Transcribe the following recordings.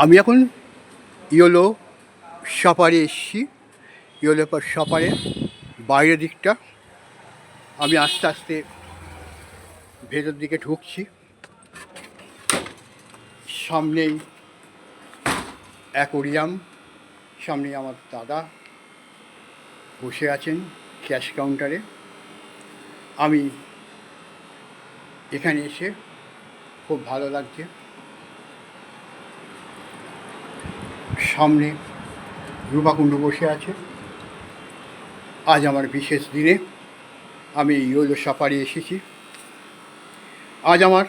আমি এখন ইয়োলো সাপারে এসেছি। ইয়োলো সাপারের বাইরের দিকটা আমি আস্তে আস্তে ভেতর দিকে ঢুকছি। সামনেই অ্যাকোরিয়াম, সামনে আমার দাদা বসে আছেন ক্যাশ কাউন্টারে। আমি এখানে এসে খুব ভালো লাগছে। সামনে রূপাকুণ্ডু বসে আছে। আজ আমার বিশেষ দিনে আমি ইয়োলো সাফারি এসেছি। আজ আমার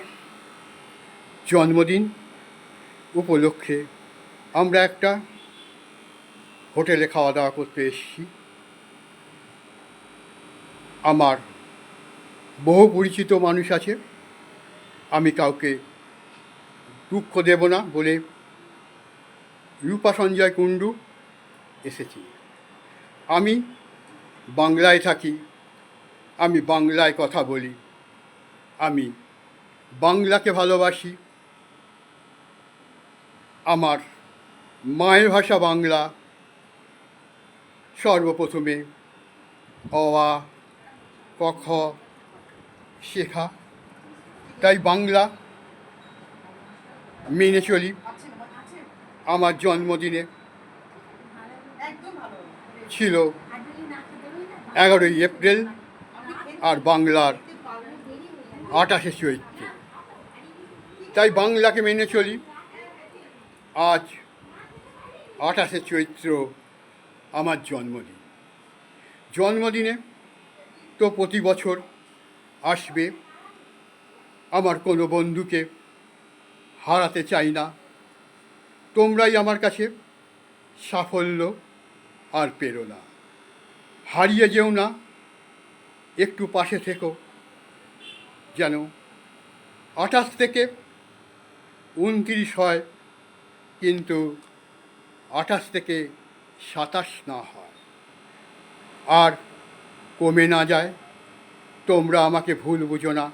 জন্মদিন উপলক্ষে আমরা একটা হোটেলে খাওয়া দাওয়া করতে এসেছি। আমার বহু পরিচিত মানুষ আছে, আমি কাউকে দুঃখ দেব না বলে রূপা সঞ্জয় কুণ্ডু এসেছি। আমি বাংলায় থাকি, আমি বাংলায় কথা বলি, আমি বাংলাকে ভালোবাসি। আমার মায়ের ভাষা বাংলা। সর্বপ্রথমে অ আ ক খ শেখা, তাই বাংলা মেনে চলি। আমার জন্মদিনে ছিল 11ই এপ্রিল আর বাংলার 28শে চৈত্র, তাই বাংলাকে মেনে চলি। আজ 28শে চৈত্র আমার জন্মদিন। জন্মদিনে তো প্রতি বছর আসবে। আমার কোনো বন্ধুকে হারাতে চাই না। তোমরাই আমার কাছে সাফল্য আর প্রেরণা। হারিয়ে যেও না, একটু পাশে থেকো, যেন 28 থেকে 29 হয়, কিন্তু 28 থেকে 27 না হয়, আর কমে না যায়। তোমরা আমাকে ভুল বুঝো না।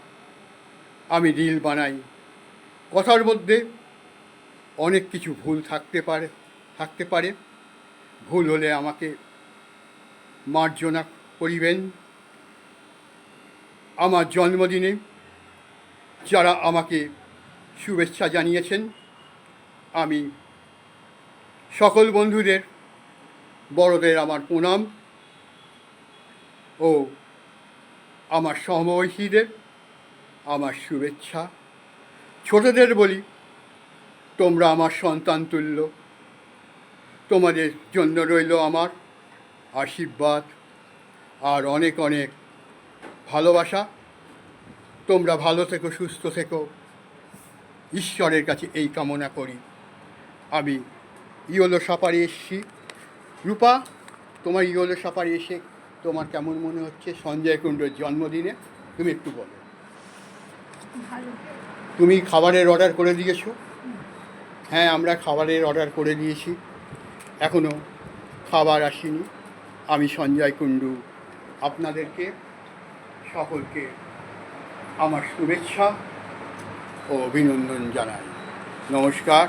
আমি রিল বানাই, কথার মধ্যে অনেক কিছু ভুল থাকতে পারে। ভুল হলে আমাকে মার্জনা করিবেন। আমার জন্মদিনে যারা আমাকে শুভেচ্ছা জানিয়েছেন, আমি সকল বন্ধুদের, বড়দের আমার প্রণাম ও আমার সমবয়সীদের আমার শুভেচ্ছা। ছোটদের বলি, তোমরা আমার সন্তান তুল্য। তোমাদের জন্য রইল আমার আশীর্বাদ আর অনেক অনেক ভালোবাসা। তোমরা ভালো থেকো, সুস্থ থেকো, ঈশ্বরের কাছে এই কামনা করি। আমি ইয়োলো সাফারি এসেছি। রূপা, তোমার ইয়োলো সাফারি এসে তোমার কেমন মনে হচ্ছে সঞ্জয় কুণ্ডুর জন্মদিনে? তুমি একটু বলো। তুমি খাবারের অর্ডার করে দিয়েছো? হ্যাঁ, আমরা খাবারের অর্ডার করে দিয়েছি, এখনও খাবার আসেনি। আমি সঞ্জয় কুণ্ডু আপনাদেরকে সকলকে আমার শুভেচ্ছা ও অভিনন্দন জানাই। নমস্কার।